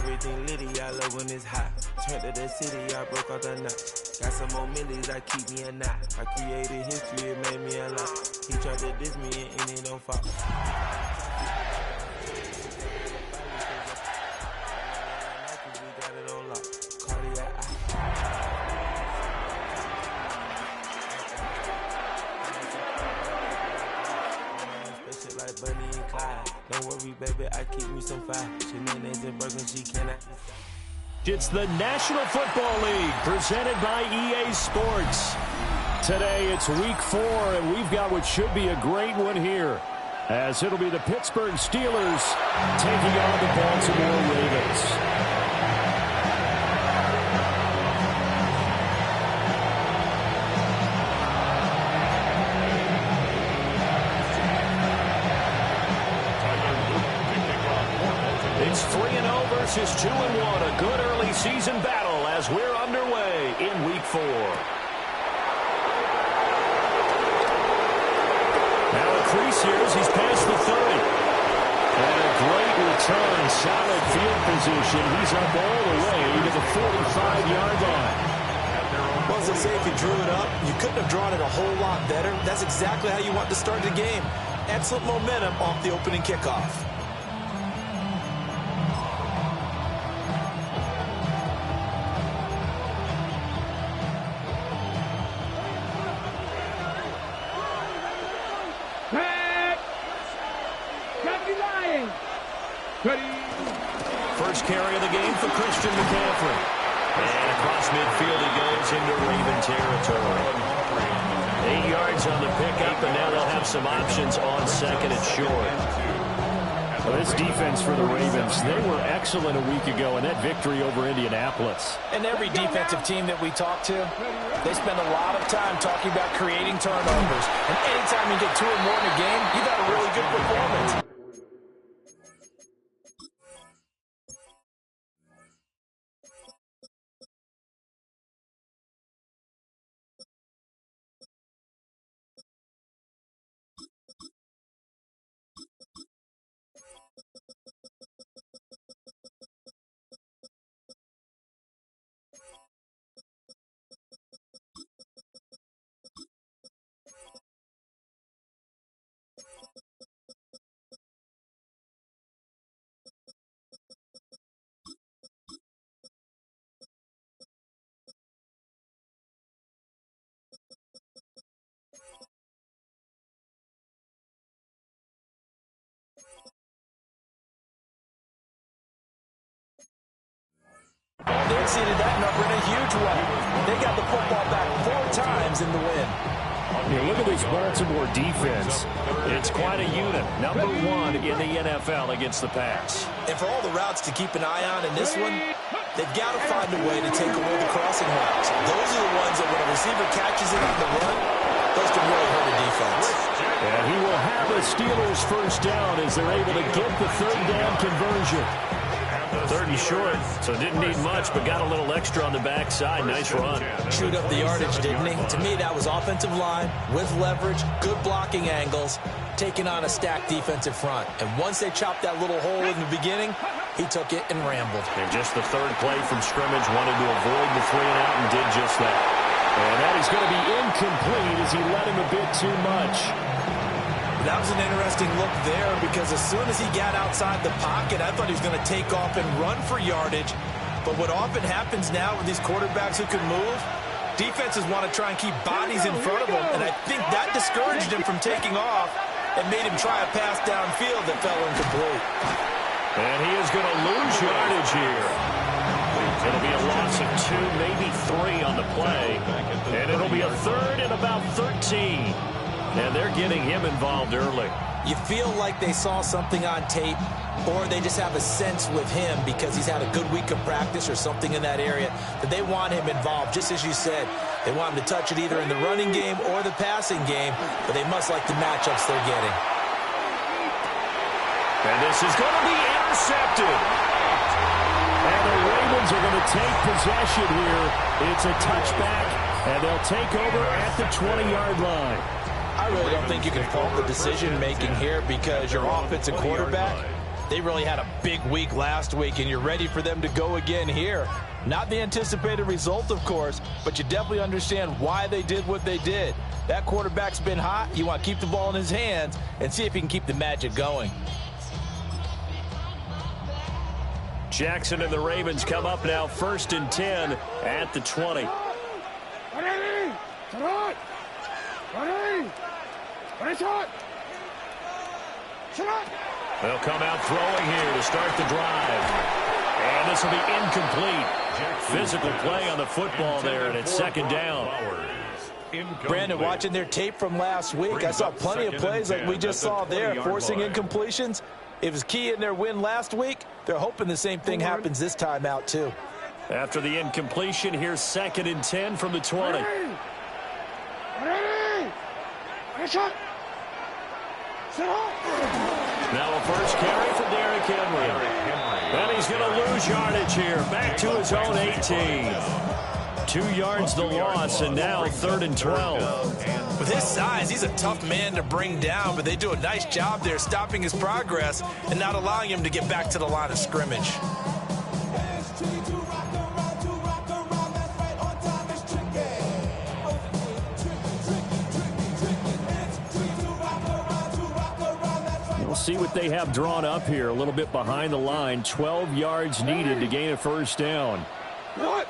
everything litty, I love when it's hot. Turned to the city, I broke out the knot. Got some more millies that keep me a knot. I created history, it made me a lot. He tried to diss me and it don't fall. Don't worry, baby, I keep me some fire. Shenanigans and Bergen, she cannot. It's the National Football League presented by EA Sports. Today it's week 4, and we've got what should be a great one here, as it'll be the Pittsburgh Steelers taking on the Baltimore Ravens. It's 3-0 versus 2-1, a good early season battle as we're underway in week 4. Now a crease here as he's past the 30. And a great return, solid field position. He's up all the way to the 45-yard line. Well, as I say, if you drew it up, you couldn't have drawn it a whole lot better. That's exactly how you want to start the game. Excellent momentum off the opening kickoff. First carry of the game for Christian McCaffrey. And across midfield he goes into Raven territory. 8 yards on the pickup, and now they'll have some options on second and short. Well, this defense for the Ravens, they were excellent a week ago in that victory over Indianapolis. And every defensive team that we talk to, they spend a lot of time talking about creating turnovers. And anytime you get 2 or more in a game, you've got a really good performance. They exceeded that number in a huge way. They got the football back 4 times in the win. Yeah, look at this Baltimore defense. It's quite a unit. Number 1 in the NFL against the pass. And for all the routes to keep an eye on in this one, they've got to find a way to take away the crossing routes. Those are the ones that when a receiver catches it on the run, those can really hurt a defense. And he will have a Steelers first down as they're able to get the 3rd down conversion. 3rd and short, so didn't need much, but got a little extra on the backside. Nice run. Chewed up the yardage, didn't he? To me, that was offensive line with leverage, good blocking angles, taking on a stacked defensive front. And once they chopped that little hole in the beginning, he took it and rambled. And just the 3rd play from scrimmage, wanted to avoid the 3-and-out and did just that. And that is going to be incomplete as he let him a bit too much. That was an interesting look there because as soon as he got outside the pocket, I thought he was going to take off and run for yardage. But what often happens now with these quarterbacks who can move, defenses want to try and keep bodies in front of them, and I think that discouraged him from taking off and made him try a pass downfield that fell incomplete. And he is going to lose yardage here. It'll be a loss of 2, maybe 3 on the play. And it'll be a 3rd and about 13. And they're getting him involved early. You feel like they saw something on tape, or they just have a sense with him because he's had a good week of practice or something in that area that they want him involved. Just as you said, they want him to touch it either in the running game or the passing game, but they must like the matchups they're getting. And this is going to be intercepted. And the Ravens are going to take possession here. It's a touchback, and they'll take over at the 20-yard line. I really don't think you can fault the decision-making here because your offensive quarterback, They really had a big week last week, and you're ready for them to go again here. Not the anticipated result, of course, but you definitely understand why they did what they did. That quarterback's been hot. You want to keep the ball in his hands and see if he can keep the magic going. Jackson and the Ravens come up now 1st and 10 at the 20. They'll come out throwing here to start the drive. And this will be incomplete. Physical play on the football there, and it's 2nd down. Brandon, watching their tape from last week, I saw plenty of plays like we just saw there, forcing incompletions. It was key in their win last week. They're hoping the same thing happens this time out, too. After the incompletion, here's 2nd and 10 from the 20. Now a first carry for Derrick Henry. And he's going to lose yardage here. Back to his own 18. 2 yards the loss, and now 3rd and 12. With his size, he's a tough man to bring down, but they do a nice job there stopping his progress and not allowing him to get back to the line of scrimmage. We'll see what they have drawn up here. A little bit behind the line. 12 yards needed to gain a first down. What?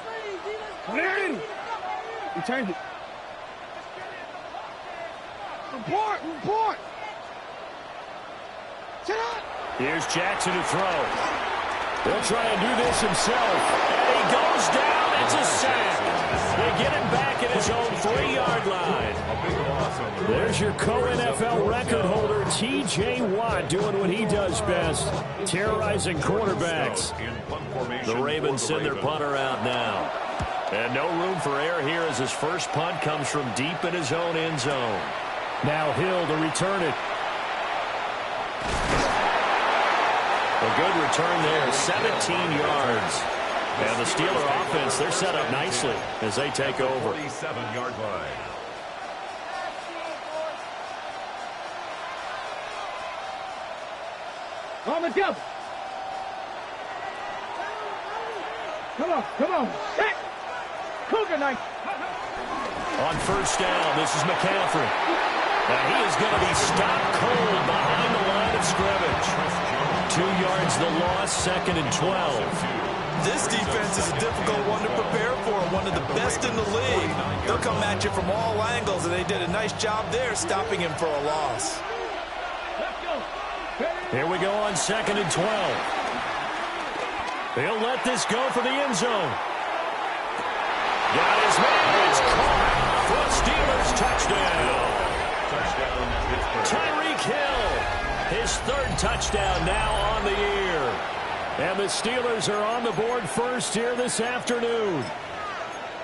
He changed it. Report. Sit up. Here's Jackson to throw. He'll try and do this himself. And he goes down. It's a sack. They get him back at his own 3-yard line. There's your co-NFL record holder, T.J. Watt, doing what he does best, terrorizing quarterbacks. The Ravens send their punter out now. And no room for error here as his first punt comes from deep in his own end zone. Now Hill to return it. A good return there, 17 yards. And the Steeler offense, they're set up nicely as they take over. 47-yard line. On the jump. Come on. Set. Cougar knife. On first down, this is McCaffrey. And he is going to be stopped cold behind the line of scrimmage. 2 yards the loss, 2nd and 12. This defense is a difficult one to prepare for, one of the best in the league. They'll come at you from all angles, and they did a nice job there stopping him for a loss. Here we go on 2nd and 12. He'll let this go for the end zone. Got his man. It's caught for a Steelers touchdown. Tyreek Hill, his 3rd touchdown now on the year. And the Steelers are on the board first here this afternoon.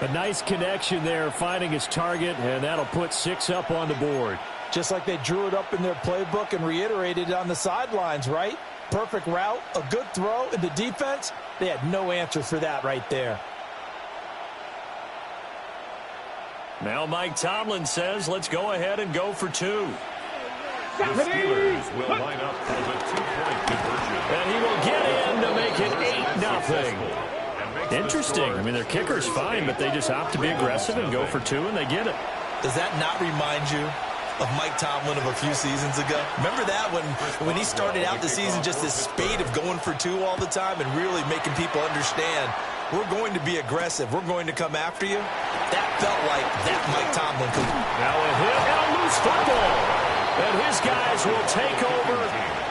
A nice connection there, finding his target, and that'll put 6 up on the board. Just like they drew it up in their playbook and reiterated it on the sidelines, right? Perfect route, a good throw, and the defense, they had no answer for that right there. Now Mike Tomlin says, let's go ahead and go for 2. The Steelers will line up for the 2-point conversion. And he will get in to make it 8-0. Interesting. I mean, their kicker's fine, but they just opt to be aggressive and go for 2, and they get it. Does that not remind you of Mike Tomlin of a few seasons ago? Remember that when he started out the season, just this spate of going for 2 all the time and really making people understand, we're going to be aggressive. We're going to come after you. That felt like that Mike Tomlin could. Now a hit and a loose football. And his guys will take over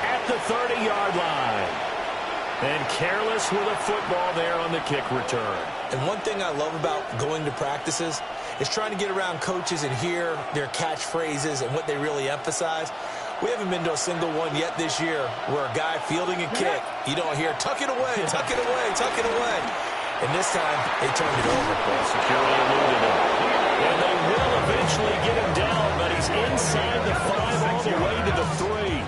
at the 30-yard line. And careless with a football there on the kick return. And one thing I love about going to practices is trying to get around coaches and hear their catchphrases and what they really emphasize. We haven't been to a single one yet this year where a guy fielding a kick, you don't hear, tuck it away, tuck it away, tuck it away. And this time, they turned it over. Well, security eluded him. And they will eventually get him down, but he's inside the 5 all the way to the 3.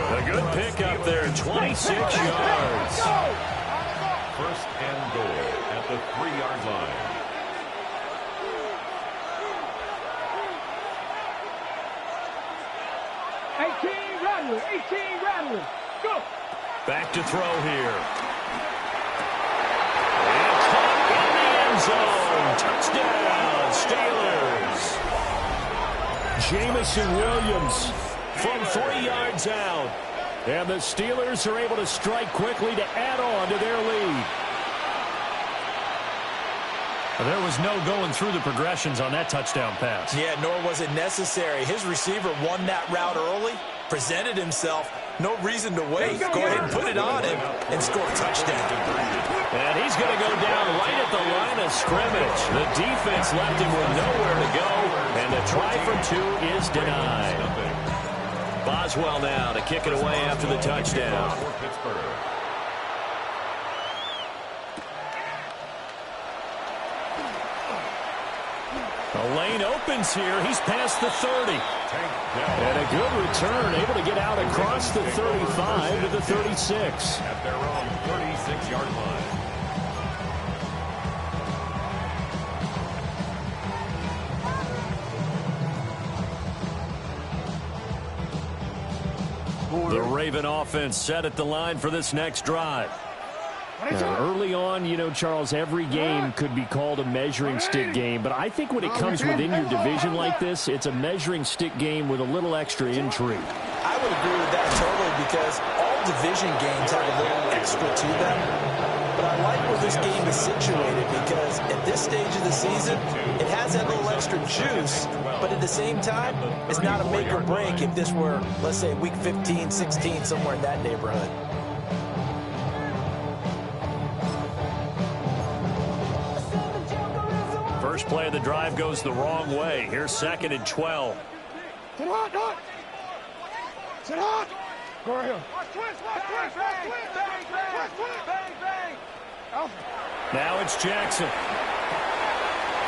A good pickup there, 26 yards. First and goal at the 3-yard line. Rattler, 18 Rattler, go! Back to throw here. And caught in the end zone. Touchdown, Steelers. Jamison Williams from 3 yards out. And the Steelers are able to strike quickly to add on to their lead. There was no going through the progressions on that touchdown pass. Yeah, nor was it necessary. His receiver won that route early, presented himself. No reason to wait. Go ahead and put it on him and score a touchdown. And he's going to go down right at the line of scrimmage. The defense left him with nowhere to go, and the try for 2 is denied. Boswell now to kick it away after the touchdown. The lane opens here. He's past the 30. And a good return, able to get out across the 35 to the 36. At their own 36-yard line. The Raven offense set at the line for this next drive. Now, early on, you know, Charles, every game could be called a measuring stick game, but I think when it comes within your division like this, it's a measuring stick game with a little extra intrigue. I would agree with that totally because all division games have a little extra to them. But I like where this game is situated because at this stage of the season, it has that little extra juice, but at the same time, it's not a make or break if this were, let's say, week 15, 16, somewhere in that neighborhood. First play of the drive goes the wrong way. Here's 2nd and 12. Sit hot, Sit hot. Go ahead. Now it's Jackson.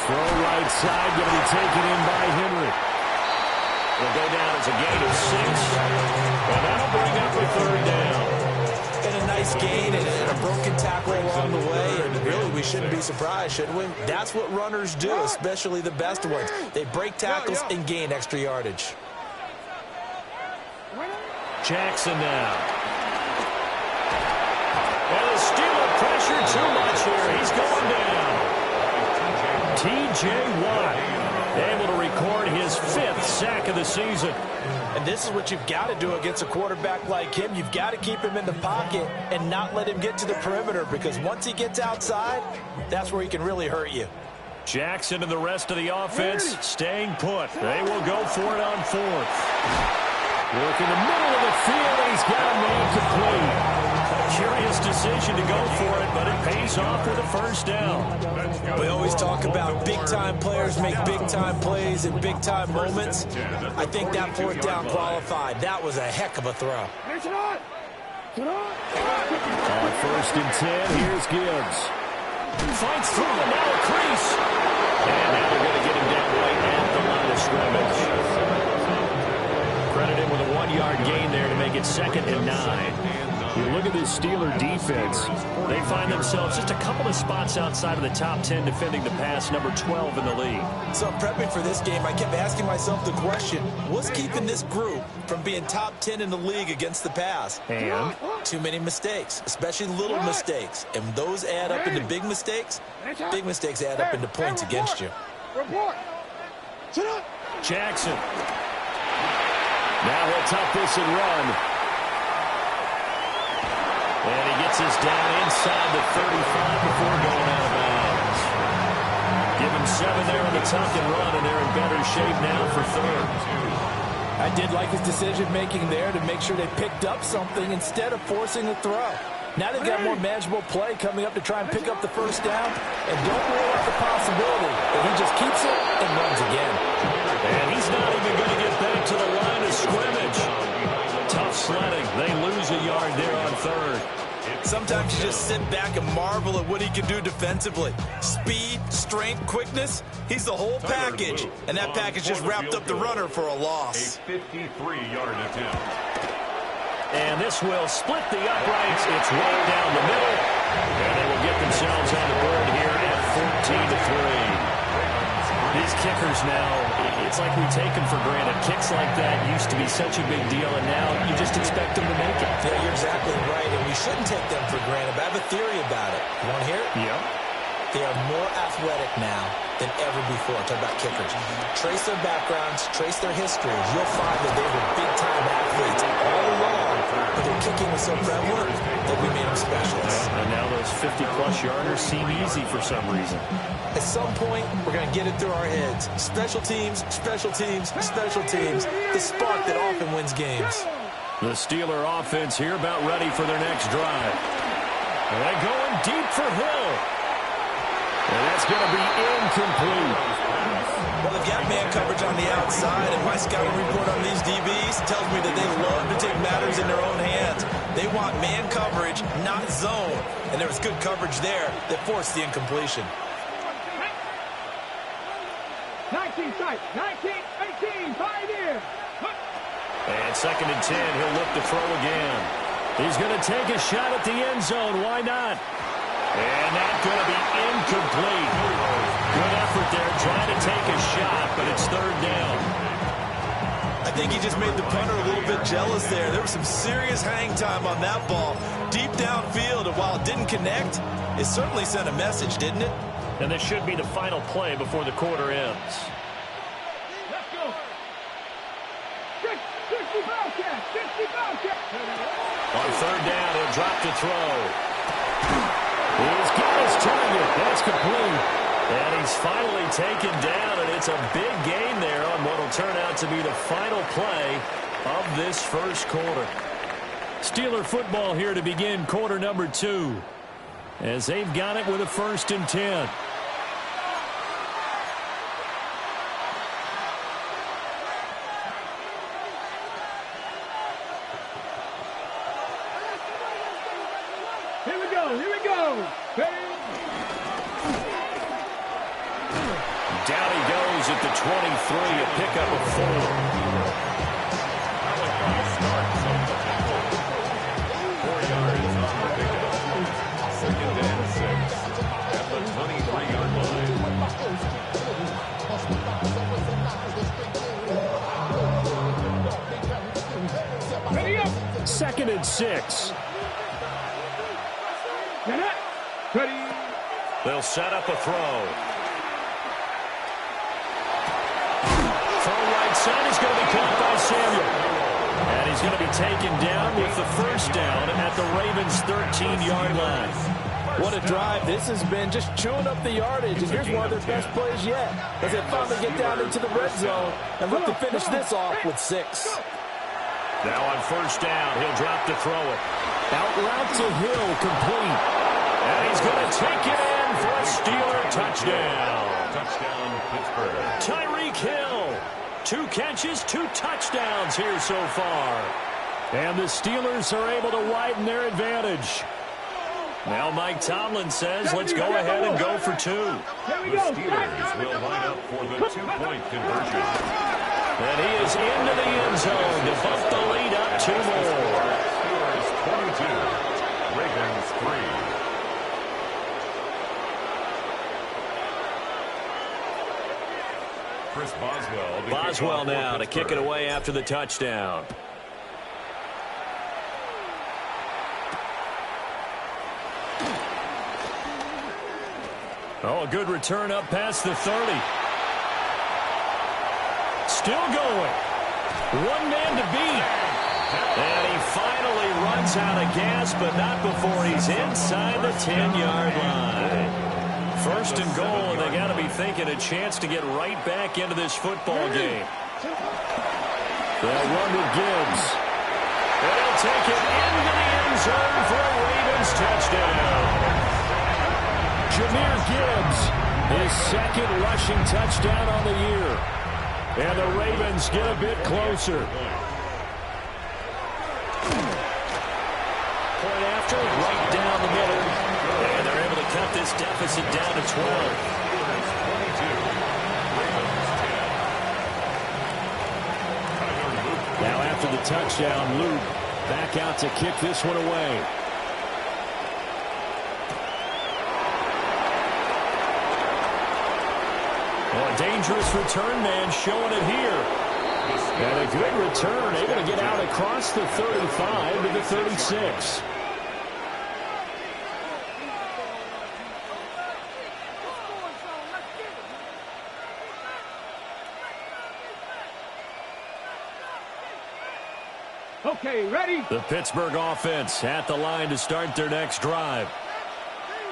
Throw right side, going to be taken in by Henry. Will go down as a gain of 6. And that'll bring up a 3rd down. And a nice gain and a broken tackle along the way. And really, we shouldn't be surprised, should we? That's what runners do, especially the best ones. They break tackles and gain extra yardage. Jackson now. And the Steeler pressure too much here. He's going down. T.J. Watt able to record his 5th sack of the season. And this is what you've got to do against a quarterback like him. You've got to keep him in the pocket and not let him get to the perimeter because once he gets outside, that's where he can really hurt you. Jackson and the rest of the offense staying put. They will go for it on 4th. Work in the middle of the field, and he's got a man complete. A curious decision to go for it, but it pays off with a 1st down. We always talk about big-time players make big-time plays in big-time moments. I think that 4th down qualified. That was a heck of a throw. On 1st and 10, here's Gibbs. Fights through the narrow crease. And now they're going to get him down right at the line of scrimmage. Credit him with a 1-yard gain there to make it 2nd and 9. You look at this Steeler defense, they find themselves just a couple of spots outside of the top 10 defending the pass, number 12 in the league. So prepping for this game, I kept asking myself the question, what's keeping this group from being top 10 in the league against the pass? And too many mistakes, especially little mistakes. And those add up into big mistakes. Big mistakes add up into points against you. Jackson. Now he'll tuck this and run. And he gets us down inside the 35 before going out of bounds. Give him 7 there on the tuck and run, and they're in better shape now for 3rd. I did like his decision-making there to make sure they picked up something instead of forcing a throw. Now they've got more manageable play coming up to try and pick up the 1st down. And don't rule out the possibility that he just keeps it and runs again. And he's not even going to get back to the line of scrimmage. Tough sledding. They lose a yard there on 3rd. Sometimes you just sit back and marvel at what he can do defensively. Speed, strength, quickness, he's the whole package. And that package just wrapped up the runner for a loss. A 53-yard attempt. And this will split the uprights. It's rolled down the middle. And they will get themselves on the board here at 14-3. These kickers now, it's like we take them for granted. Kicks like that used to be such a big deal, and now you just expect them to make it. Yeah, you're exactly right, and we shouldn't take them for granted. But I have a theory about it. You want to hear it? Yeah. They are more athletic now than ever before. Talk about kickers. Trace their backgrounds, trace their histories. You'll find that they were big-time athletes all along, but their kicking was so prevalent that we made them specialists. And now those 50-plus yarders seem easy for some reason. At some point, we're going to get it through our heads. Special teams, special teams, special teams. The spark that often wins games. The Steeler offense here about ready for their next drive. And they're going deep for Hill. And that's going to be incomplete. Well, they've got man coverage on the outside, and my scouting report on these DBs tells me that they love to take matters in their own hands. They want man coverage, not zone. And there was good coverage there that forced the incompletion. 19 sight, 19, 18, 5 in. And 2nd and 10, he'll look to throw again. He's going to take a shot at the end zone. Why not? And that's going to be incomplete. Good effort there trying to take a shot, but it's 3rd down. I think he just made the punter a little bit jealous there. There was some serious hang time on that ball. Deep downfield, and while it didn't connect, it certainly sent a message, didn't it? And this should be the final play before the quarter ends. Let's go. 60 Bobcat, 60 Bobcat. On 3rd down, he'll drop to throw. He's got his target. That's complete. And he's finally taken down, and it's a big gain there on what will turn out to be the final play of this first quarter. Steeler football here to begin quarter number 2, as they've got it with a 1st and 10. Here we go, here we go. Down he goes at the 23, a pickup of 4. Ready up. 2nd and 6. Ready. They'll set up a throw. Throw right side is going to be caught by Samuel. And he's going to be taken down with the 1st down at the Ravens' 13-yard line. What a drive this has been, just chewing up the yardage. And here's one of their best plays yet, as they finally get down into the red zone and look to finish this off with 6. Now on 1st down, he'll drop to throw it. Out route to Hill, complete. And he's going to take it in for a Steeler touchdown. Touchdown, Pittsburgh. Tyreek Hill. 2 catches, 2 touchdowns here so far. And the Steelers are able to widen their advantage. Now Mike Tomlin says, let's go ahead and go for 2. The Steelers will line up for the 2-point conversion. And he is into the end zone to bump the lead up 2 more. Steelers 22, Ravens 3. Chris Boswell now to kick it away after the touchdown. Oh, a good return up past the 30. Still going. 1 man to beat. And he finally runs out of gas, but not before he's inside the 10-yard line. 1st and goal, and they got to be thinking a chance to get right back into this football game. They'll run with Gibbs. And he'll take it into the end zone for a Ravens touchdown. Jahmyr Gibbs, his 2nd rushing touchdown on the year. And the Ravens get a bit closer. Point after, right down the middle. And they're able to cut this deficit down to 12. Now after the touchdown, Luke back out to kick this one away. dangerous return man showing it here. And a good return, able to get out across the 35 to the 36. Okay, ready? The Pittsburgh offense at the line to start their next drive.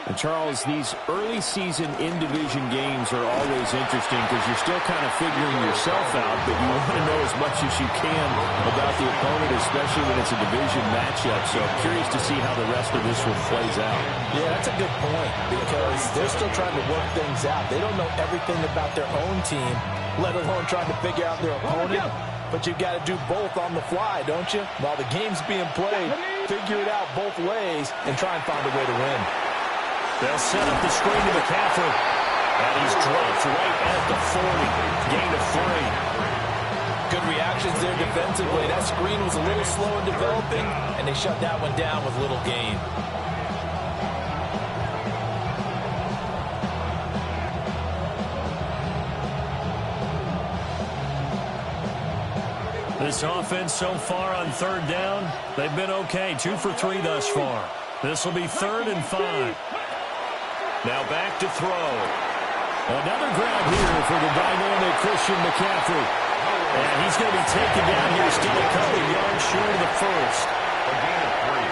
And Charles, these early season in-division games are always interesting because you're still kind of figuring yourself out, but you want to know as much as you can about the opponent, especially when it's a division matchup. So I'm curious to see how the rest of this one plays out. Yeah, that's a good point because they're still trying to work things out. They don't know everything about their own team, let alone trying to figure out their opponent. But you've got to do both on the fly, don't you? While the game's being played, figure it out both ways and try and find a way to win. They'll set up the screen to McCaffrey. And he's dropped right at the 40. Gain of 3. Good reactions there defensively. That screen was a little slow in developing, and they shut that one down with little gain. This offense so far on third down, they've been okay. 2 for 3 thus far. This will be 3rd and 5. Now back to throw. Another grab here for the dynamic Christian McCaffrey. And he's going to be taken down here, still a couple of yards short of the first. A gain of 3.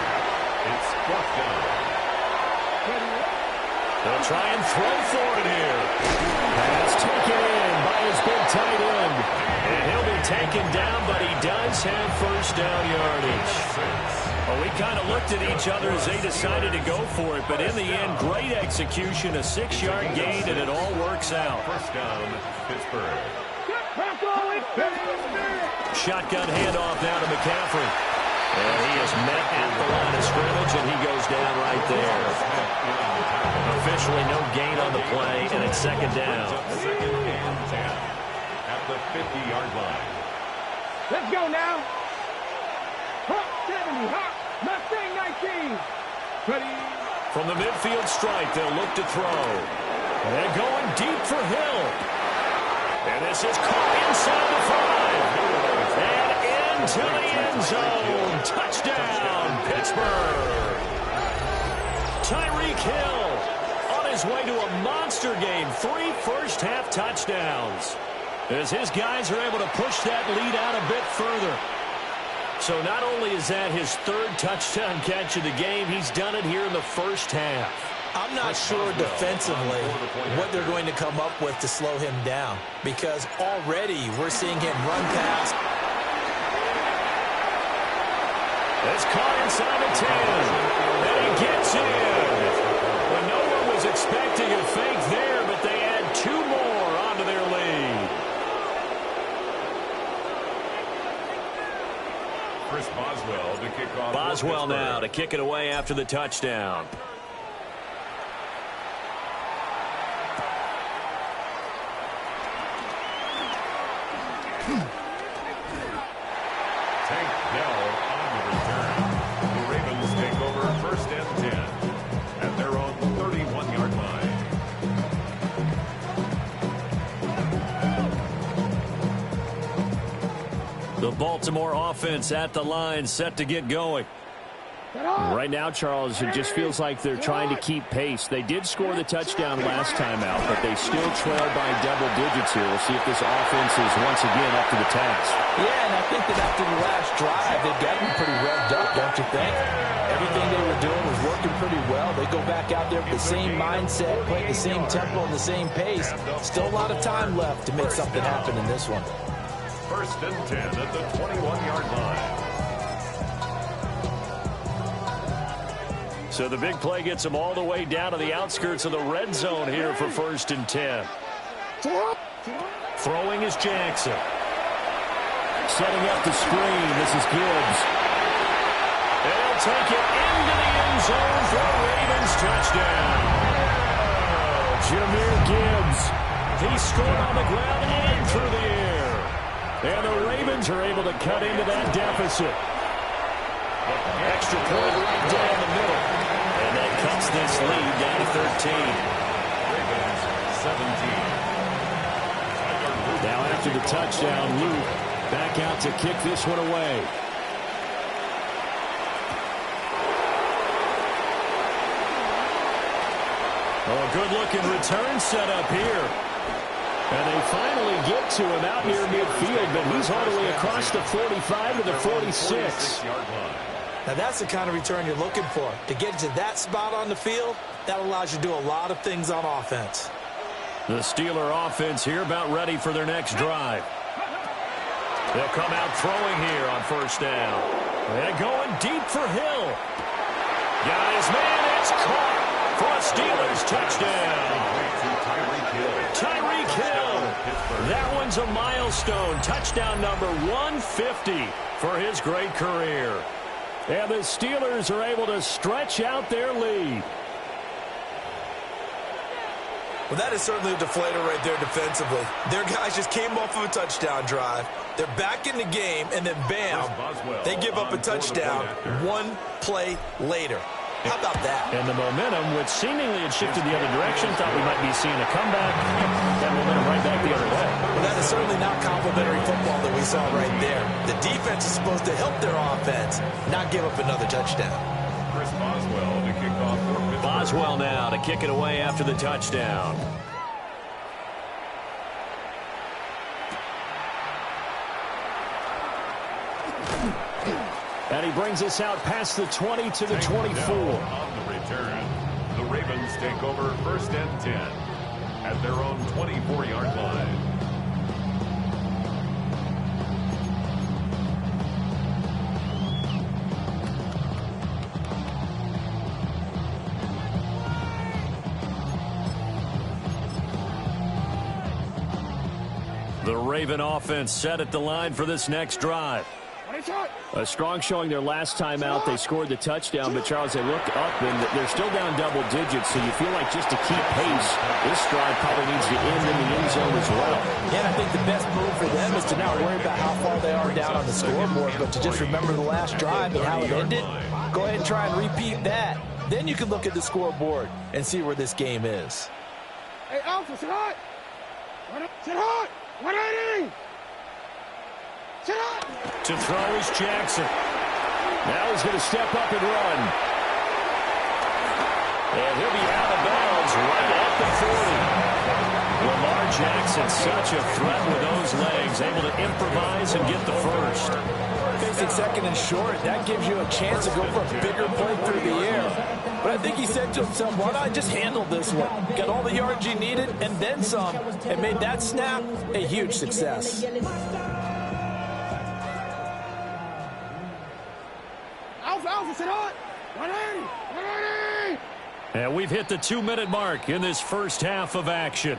It's fourth down. They'll try and throw for it here. Pass taken in by his big tight end. And he'll be taken down, but he does have first down yardage. Well, we kind of looked at each other as they decided to go for it, but in the end, great execution, a 6-yard gain, and it all works out. First down, Pittsburgh. Shotgun handoff now to McCaffrey. And he is met at the line of scrimmage, and he goes down right there. Officially no gain on the play, and it's second down. Second and 10 at the 50-yard line. Let's go now. Hawk 70, Hawk, Mustang 19. Ready? From the midfield strike, they'll look to throw. And going deep for Hill. And this is caught inside the 5. And into the end zone. Touchdown, Pittsburgh. Tyreek Hill on his way to a monster game. 3 first-half touchdowns. As his guys are able to push that lead out a bit further. So not only is that his 3rd touchdown catch of the game, he's done it here in the first half. I'm not sure defensively what they're going to come up with to slow him down because already we're seeing him run past. It's caught inside the 10. And he gets in. Well, no one was expecting a fake there, but they add 2 more onto their lead. Chris Boswell to kick off. Boswell now to kick it away after the touchdown. Tank Dell on the return. The Ravens take over first and 10 at their own 31-yard line. The Baltimore offense at the line, set to get going. Right now, Charles, it just feels like they're trying to keep pace. They did score the touchdown last time out, but they still trail by double digits here. We'll see if this offense is once again up to the task. Yeah, and I think that after the last drive, they've gotten pretty revved up, don't you think? Everything they were doing was working pretty well. They go back out there with the same mindset, play the same tempo and the same pace. Still a lot of time left to make something happen in this one. First and 10 at the 21-yard line. So the big play gets them all the way down to the outskirts of the red zone here for first and 10. Throwing is Jackson. Setting up the screen, this is Gibbs. They'll take it into the end zone for a Ravens touchdown. Jahmyr Gibbs. He scored on the ground and through the air. And the Ravens are able to cut into that deficit. Extra point right down the middle. And that cuts this lead down to 13. Ravens 17. after the touchdown. Luke back out to kick this one away. Oh, a good-looking return set up here. And they finally get to him out near midfield, but he's all the way across the 45 to the 46. Now, that's the kind of return you're looking for. To get to that spot on the field, that allows you to do a lot of things on offense. The Steeler offense here about ready for their next drive. They'll come out throwing here on first down. And going deep for Hill. Got his man, it's caught for a Steelers touchdown. Tyreek Hill. That one's a milestone. Touchdown number 150 for his great career. And the Steelers are able to stretch out their lead. Well, that is certainly a deflator right there defensively. Their guys just came off of a touchdown drive. They're back in the game, and then bam, they give up a touchdown one play later. How about that? And the momentum, which seemingly had shifted the other direction, thought we might be seeing a comeback. That momentum right back the other way. Well, that is certainly not complimentary football that we saw right there. The defense is supposed to help their offense, not give up another touchdown. Chris Boswell to kick off for Pittsburgh. Boswell now to kick it away after the touchdown. And he brings us out past the 20 to the 24. On the return, the Ravens take over first and 10 at their own 24-yard line. The Raven offense set at the line for this next drive. A strong showing their last time out. They scored the touchdown, but Charles, they look up and they're still down double digits, so you feel like just to keep pace, this drive probably needs to end in the end zone as well. Yeah, and I think the best move for them is to not worry about how far they are down on the scoreboard, but to just remember the last drive and how it ended. Go ahead and try and repeat that. Then you can look at the scoreboard and see where this game is. Hey, Alpha, sit hot! Sit hot! 180! Sit hot! To throw is Jackson. Now he's going to step up and run. And he'll be out of bounds right at the 40. Lamar Jackson, such a threat with those legs, able to improvise and get the first. Facing second and short, that gives you a chance to go for a bigger play through the air. But I think he said to himself, why not just handle this one? Got all the yards he needed and then some, and made that snap a huge success. Alpha, sit hot! 180! 180! And we've hit the 2-minute mark in this first half of action.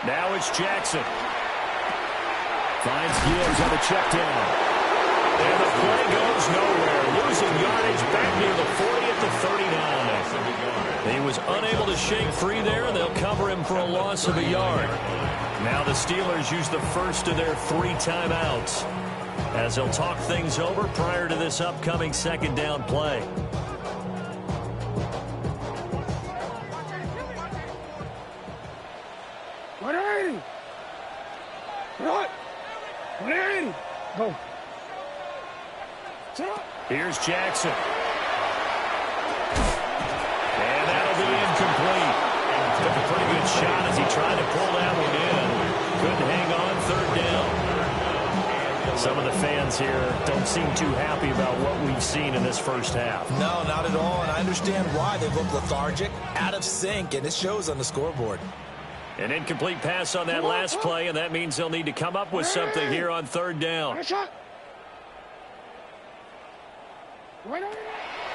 Now it's Jackson. Finds Gibbs on the check down. And the play goes nowhere. Losing yardage back near the 40 at the 39. He was unable to shake free there, and they'll cover him for a loss of a yard. Now the Steelers use the first of their 3 timeouts as they'll talk things over prior to this upcoming second down play. Go. Here's Jackson. And that'll be incomplete. Took a pretty good shot as he tried to pull that one in. Couldn't hang on third down. Some of the fans here don't seem too happy about what we've seen in this first half. No, not at all, and I understand why. They look lethargic, out of sync, and it shows on the scoreboard. An incomplete pass on that last play, and that means they'll need to come up with something here on third down.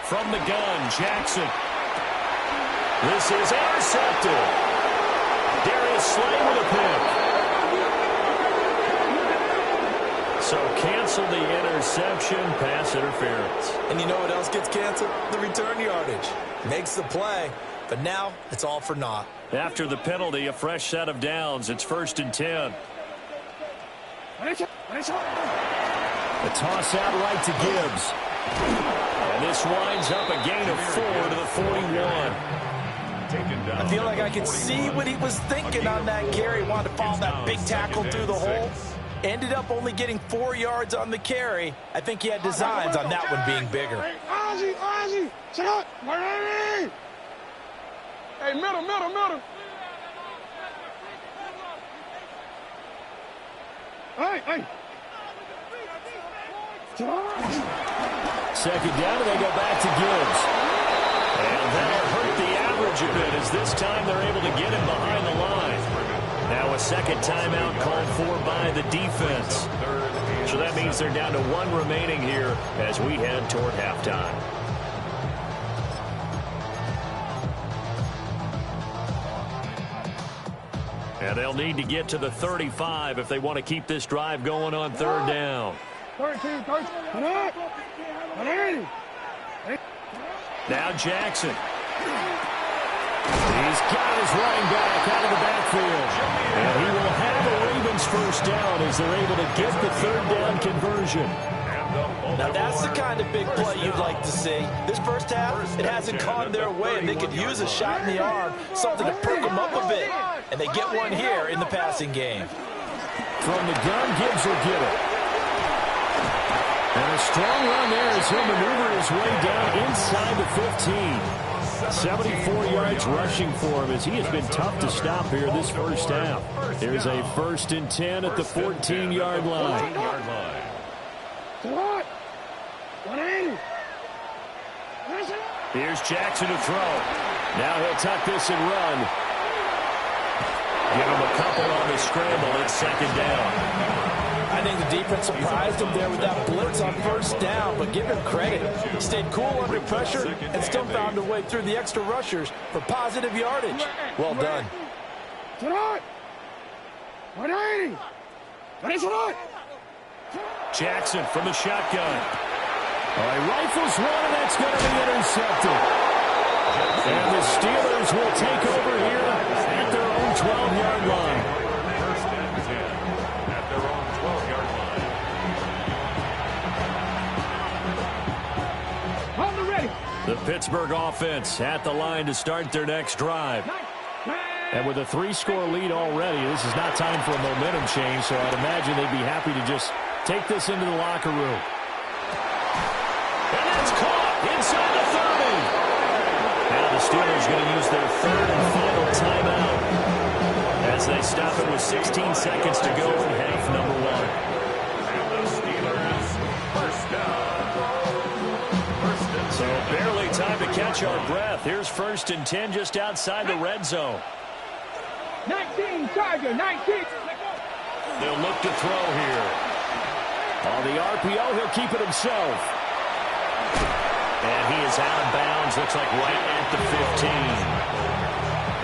From the gun, Jackson. This is intercepted. Darius Slay with a pick. So cancel the interception, pass interference. And you know what else gets canceled? The return yardage. Makes the play, But now it's all for naught. After the penalty, a fresh set of downs. It's 1st and 10. A toss out right to Gibbs. And this winds up a gain of 4 to the 41. I feel like I could see what he was thinking on that carry. Wanted to follow that big tackle through the hole. Ended up only getting 4 yards on the carry. I think he had designs on that one being bigger. Hey, middle. Hey. Second down, and they go back to Gibbs. And that'll hurt the average a bit, as this time they're able to get him behind the line. Now a second timeout called for by the defense. So that means they're down to 1 remaining here as we head toward halftime. And they'll need to get to the 35 if they want to keep this drive going on 3rd down. Now Jackson. He's got his running back out of the backfield. And he will have the Ravens 1st down as they're able to get the 3rd down conversion. Now that's the kind of big play you'd like to see. This first half, it hasn't gone their way, and they could use a shot in the arm, something to perk them up a bit. And they get one here in the passing game. From the gun, Gibbs will get it. And a strong run there as he'll maneuver his way down inside the 15. 74 yards rushing for him as he has been tough to stop here this first half. Here's a 1st and 10 at the 14-yard line. Here's Jackson to throw. Now he'll tuck this and run. Give him a couple on the scramble. It's 2nd down. I think the defense surprised him there with that blitz on 1st down, but give him credit. He stayed cool under pressure and still found a way through the extra rushers for positive yardage. Well done. Jackson from the shotgun. He rifles one, and that's going to be intercepted. And the Steelers will take over here at their own 12-yard line. 1st and 10 at their own 12-yard line. Hold it ready. The Pittsburgh offense at the line to start their next drive. And with a 3-score lead already, this is not time for a momentum change, so I'd imagine they'd be happy to just take this into the locker room. And that's caught inside the 30. Now the Steelers going to use their 3rd and final timeout as they stop it with 16 seconds to go in half number 1. And the Steelers 1st down. So barely time to catch our breath. Here's 1st and 10 just outside the red zone. 19, Tiger, 19. They'll look to throw here. On the RPO, he'll keep it himself. And he is out of bounds, looks like right at the 15.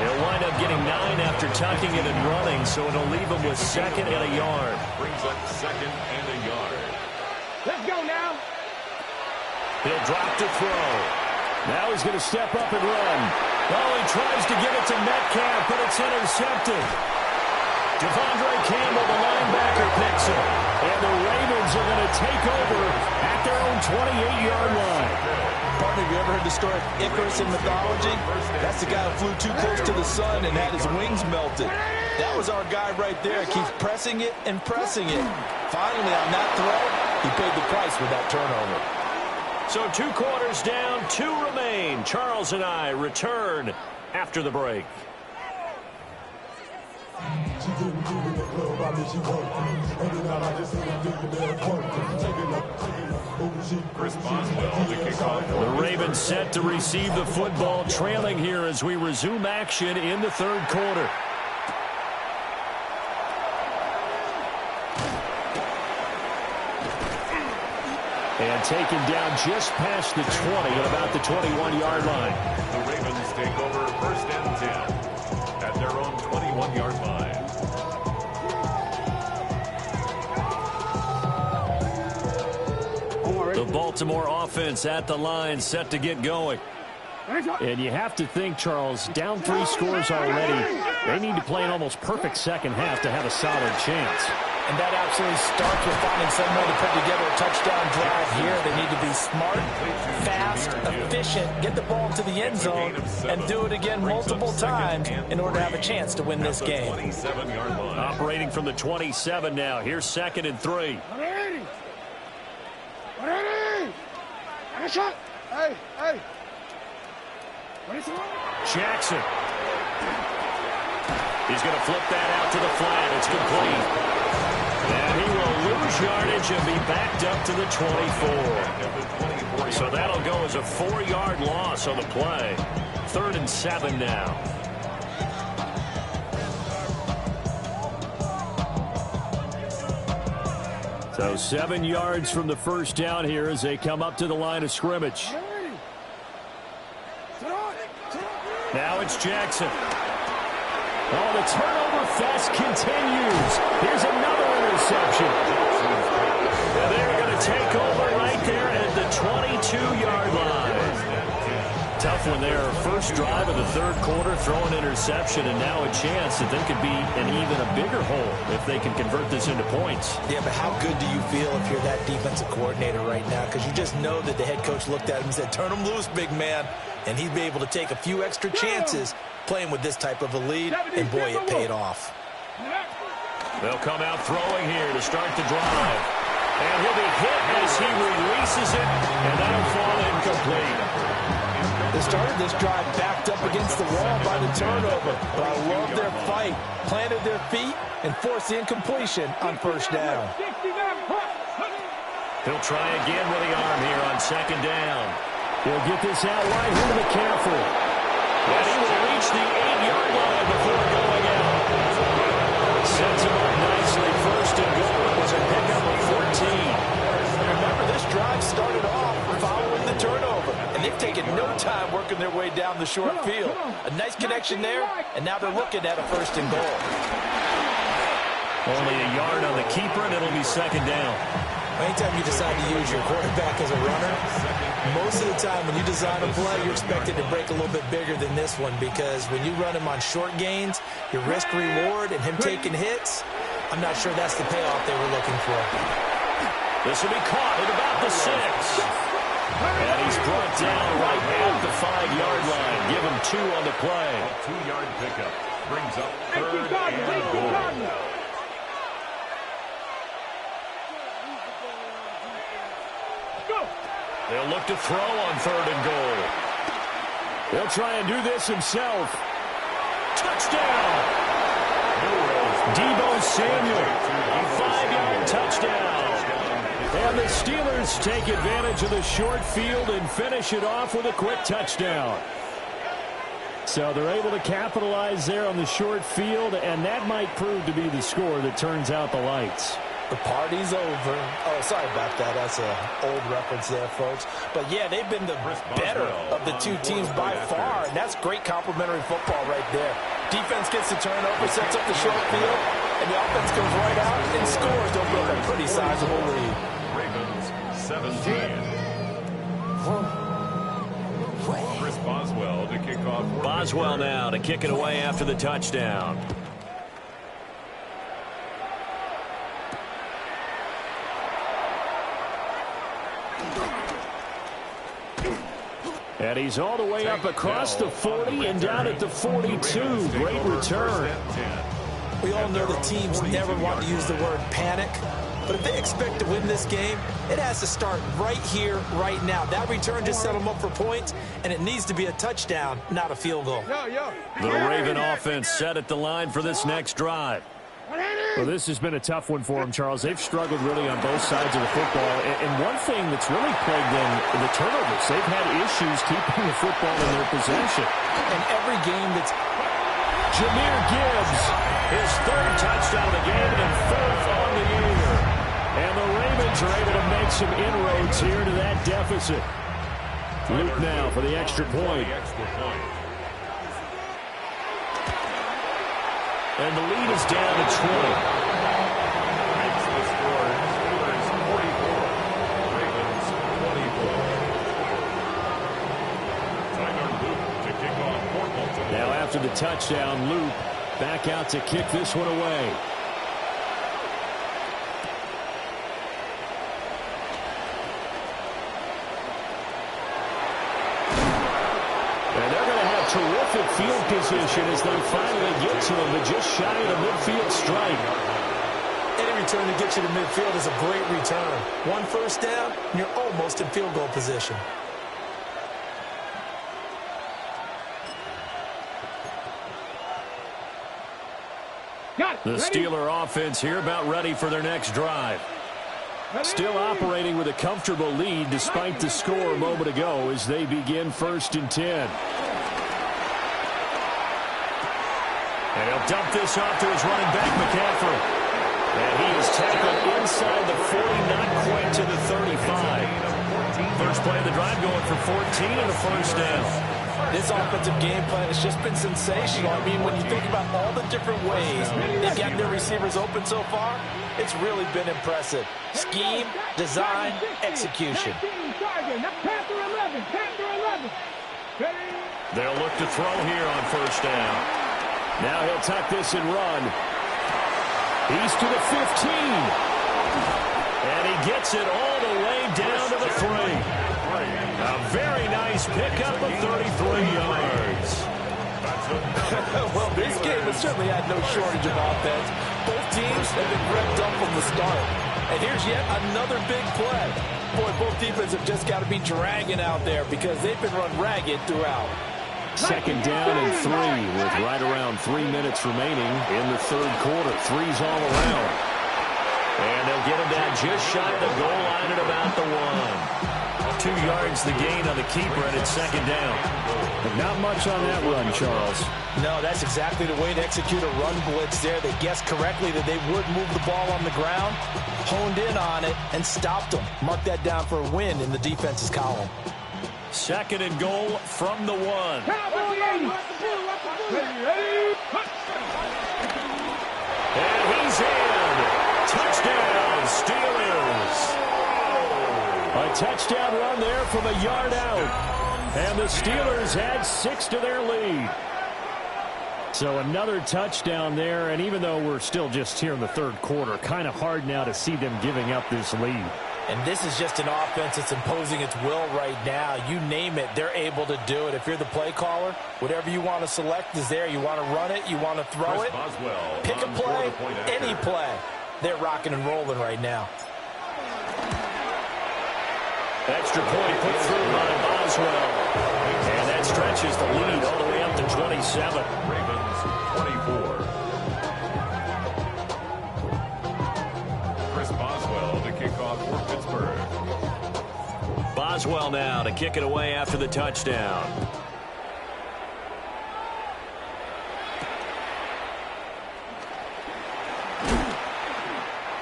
He'll wind up getting 9 after tucking it and running, so it'll leave him with 2nd and a yard. Brings up 2nd and a yard. Let's go now. He'll drop to throw. Now he's going to step up and run. Oh, he tries to give it to Metcalf, but it's intercepted. Devondre Campbell, the linebacker, picks it. And the Ravens are going to take over at their own 28-yard line. Partner, have you ever heard the story of Icarus in mythology? That's the guy who flew too close to the sun and had his wings melted. That was our guy right there. Keeps pressing it and pressing it. Finally, on that throw, he paid the price with that turnover. So 2 quarters down, 2 remain. Charles and I return after the break. The Ravens set to receive the football, trailing here as we resume action in the 3rd quarter. And taken down just past the 20 at about the 21-yard line. The Ravens take over 1st and 10 at their own 21-yard line. The Baltimore offense at the line, set to get going. And you have to think, Charles, down 3 scores already. They need to play an almost perfect second half to have a solid chance. And that absolutely starts with finding some way to put together a touchdown drive here. They need to be smart, fast, efficient, get the ball to the end zone, and do it again multiple times in order to have a chance to win this game. Operating from the 27 now. Here's 2nd and 3. Jackson. He's going to flip that out to the flat. It's complete. And he will lose yardage and be backed up to the 24. So that'll go as a 4-yard loss on the play. 3rd and 7 now. So 7 yards from the first down here as they come up to the line of scrimmage. Now it's Jackson. Oh, the turnover fest continues. Here's another interception. And they're going to take over right there at the 22-yard line. Tough one there. First drive of the 3rd quarter, throw an interception, and now a chance that they could be an even a bigger hole if they can convert this into points. Yeah, but how good do you feel if you're that defensive coordinator right now? Because you just know that the head coach looked at him and said, turn him loose, big man. And he'd be able to take a few extra chances playing with this type of a lead, and boy, it paid off. They'll come out throwing here to start the drive. And he'll be hit as he releases it, and that'll fall incomplete. They started this drive backed up against the wall by the turnover, but I love their fight. Planted their feet and forced the incompletion on first down. He'll try again with the arm here on 2nd down. He'll get this out wide here to McCaffrey. And he will reach the 8-yard line before going out. Sets him up nicely. 1st and goal. It was a pickup of 14. Remember, this drive started off following the turnover, and they've taken no time working their way down the short field. A nice connection there, and now they're looking at a 1st and goal. Only a yard on the keeper, and it'll be 2nd down. Anytime you decide to use your quarterback as a runner, most of the time when you design a play, you're expected to break a little bit bigger than this one, because when you run him on short gains, your risk-reward and him taking hits, I'm not sure that's the payoff they were looking for. This will be caught at about the 6. And he's brought down right at the 5-yard line. Give him 2 on the play. A 2-yard pickup brings up 3rd and goal. They'll look to throw on 3rd and goal. He'll try and do this himself. Touchdown! Deebo Samuel, a 5-yard touchdown. And the Steelers take advantage of the short field and finish it off with a quick touchdown. So they're able to capitalize there on the short field, and that might prove to be the score that turns out the lights. The party's over. Oh, sorry about that. That's an old reference there, folks. But, yeah, they've been the better of the two teams by far, and that's great complementary football right there. Defense gets the turnover, sets up the short field, and the offense comes right out and scores to open up a pretty sizable lead. Ravens 17. Chris Boswell to kick off. Boswell now to kick it away after the touchdown. And he's all the way up across the 40 and down at the 42. Great return. We all know the teams never want to use the word panic, but if they expect to win this game, it has to start right here, right now. That return just set them up for points, and it needs to be a touchdown, not a field goal. The Raven offense set at the line for this next drive. Well, this has been a tough one for them, Charles. They've struggled really on both sides of the football. And one thing that's really plagued them, the turnovers. They've had issues keeping the football in their possession. And every game that's... Jahmyr Gibbs, his 3rd touchdown of the game and 4th on the year. And the Ravens are able to make some inroads here to that deficit. Luke now for the extra point. And the lead is down to 20. Makes the score. Steelers 44. Ravens 24. Tyler after the touchdown. Loop back out to kick this one away. And they're going to have terrific field position as they finally get to him, but just shy of the midfield strike. Any return that gets you to midfield is a great return. One first down, and you're almost in field goal position. The Steeler offense here about ready for their next drive. Still operating with a comfortable lead despite the score a moment ago as they begin 1st and 10. And he'll dump this off to his running back, McCaffrey. And he is tackled inside the 40, not quite to the 35. First play of the drive going for 14 and a first down. This offensive game plan has just been sensational. I mean, when you think about all the different ways they've gotten their receivers open so far, it's really been impressive. Scheme, design, execution. They'll look to throw here on first down. Now he'll tuck this and run. He's to the 15. And he gets it all the way down to the 3. A very nice pickup of 33 yards. Well, this game has certainly had no shortage of offense. Both teams have been revved up from the start. And here's yet another big play. Boy, both defenses have just got to be dragging out there because they've been run ragged throughout. Second down and 3 with right around 3 minutes remaining in the third quarter. 3's all around. And they'll get him down just shy of the goal line at about the 1. 2 yards the gain on the keeper, and it's second down. But not much on that run, Charles. No, that's exactly the way to execute a run blitz there. They guessed correctly that they would move the ball on the ground, honed in on it, and stopped them. Mark that down for a win in the defense's column. Second and goal from the 1. And he's in. Touchdown, Steelers. A touchdown run there from a yard out. And the Steelers add 6 to their lead. So another touchdown there, and even though we're still just here in the third quarter, kind of hard now to see them giving up this lead. And this is just an offense that's imposing its will right now. You name it, they're able to do it. If you're the play caller, whatever you want to select is there. You want to run it, you want to throw it, pick a play, any play. They're rocking and rolling right now. Extra point put through by Boswell. And that stretches the lead all the way up to 27. Ravens 24. Chris Boswell to kick off for Pittsburgh. Boswell now to kick it away after the touchdown.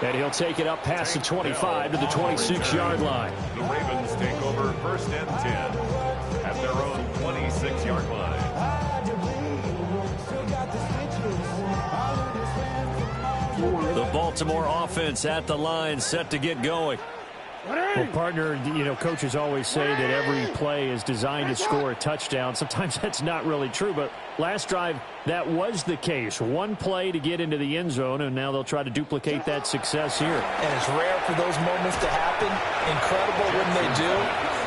And he'll take it up past the 25 to the 26-yard line. The Ravens take over 1st and 10 at their own 26-yard line. The Baltimore offense at the line, set to get going. Well, partner, you know, coaches always say that every play is designed to score a touchdown. Sometimes that's not really true, but last drive, that was the case. One play to get into the end zone, and now they'll try to duplicate that success here. And it's rare for those moments to happen. Incredible when they do.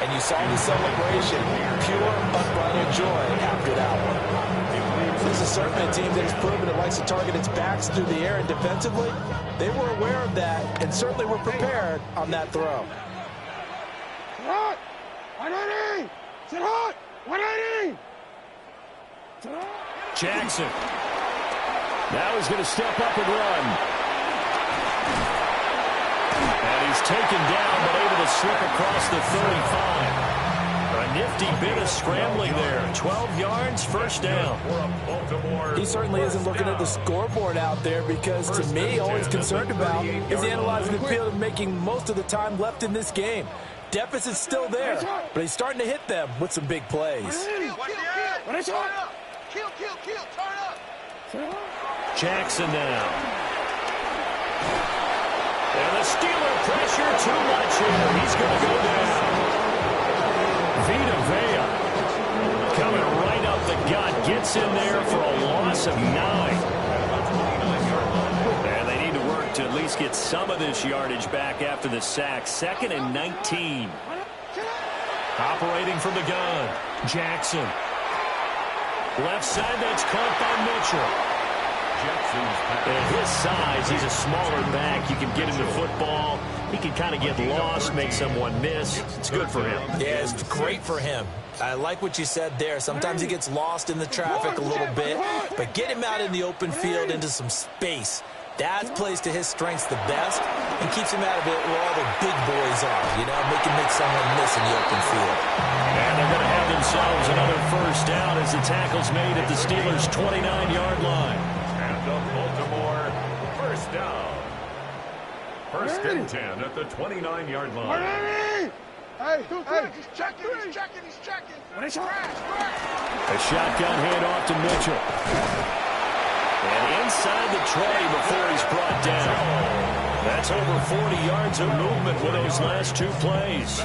And you saw the celebration. Pure, unbridled joy after that one. This is certainly a team that has proven it likes to target its backs through the air, and defensively, they were aware of that and certainly were prepared on that throw. Hot! 180! Sit hot! 180! Jackson. Now he's going to step up and run. And he's taken down, but able to slip across the 35. A nifty bit of scrambling there. 12 yards, first down. He certainly isn't looking at the scoreboard out there because, to me, all he's concerned about is analyzing the field and making most of the time left in this game. Deficit's still there, but he's starting to hit them with some big plays. Jackson now. And the Steeler pressure too much here. He's going to go down. Vita Vea coming right up the gut. gets in there for a loss of 9. And they need to work to at least get some of this yardage back after the sack. 2nd and 19. Operating from the gun, Jackson. Left side, that's caught by Mitchell. At his size, he's a smaller back. You can get him the football. He can kind of get lost, make someone miss. It's good for him. Yeah, it's great for him. I like what you said there. Sometimes he gets lost in the traffic a little bit, but get him out in the open field into some space. That plays to his strengths the best and keeps him out of it where all the big boys are, you know, make someone miss in the open field. And they're going to have themselves another first down as the tackle's made at the Steelers' 29-yard line. And the Baltimore first down. 1st and 10 at the 29-yard line. Hey, he's checking. A shotgun handoff to Mitchell. And inside the 20 before he's brought down. That's over 40 yards of movement with those last 2 plays.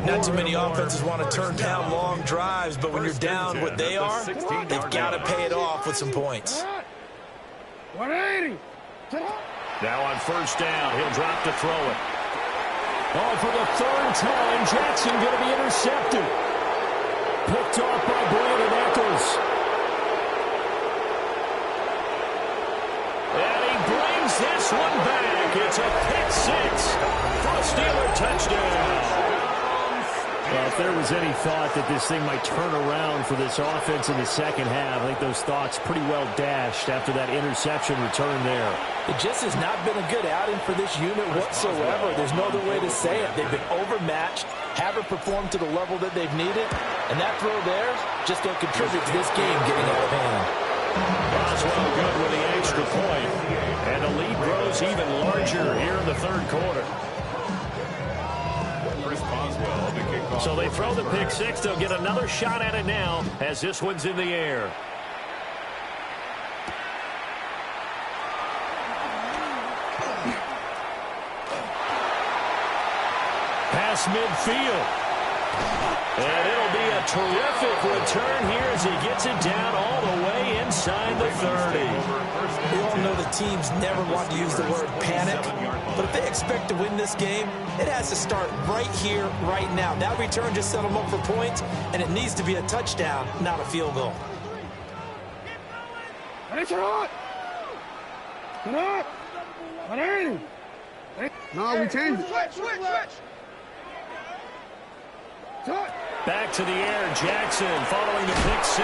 Not too many offenses want to turn down long drives, but when you're down what they are, they've got to pay it off with some points. 180. Now on first down, he'll drop to throw it. Oh, for the 3rd time, Jackson going to be intercepted. Picked off by Brandon Echols. And he brings this one back. It's a pick-6 for a Steeler touchdown. Well, if there was any thought that this thing might turn around for this offense in the second half, I think those thoughts pretty well dashed after that interception return there. It just has not been a good outing for this unit whatsoever. There's no other way to say it. They've been overmatched, haven't performed to the level that they've needed, and that throw there just don't contribute to this game getting out of hand. Boswell good with the extra point, and the lead grows even larger here in the 3rd quarter. So they throw the pick-6. They'll get another shot at it now as this one's in the air. Pass midfield. And it'll be a terrific return here as he gets it down all the way inside the 30. We all know the teams never want to use the word panic, but if they expect to win this game, it has to start right here, right now. That return just set them up for points, and it needs to be a touchdown, not a field goal. No, we changed. Switch. Back to the air, Jackson following the pick-6.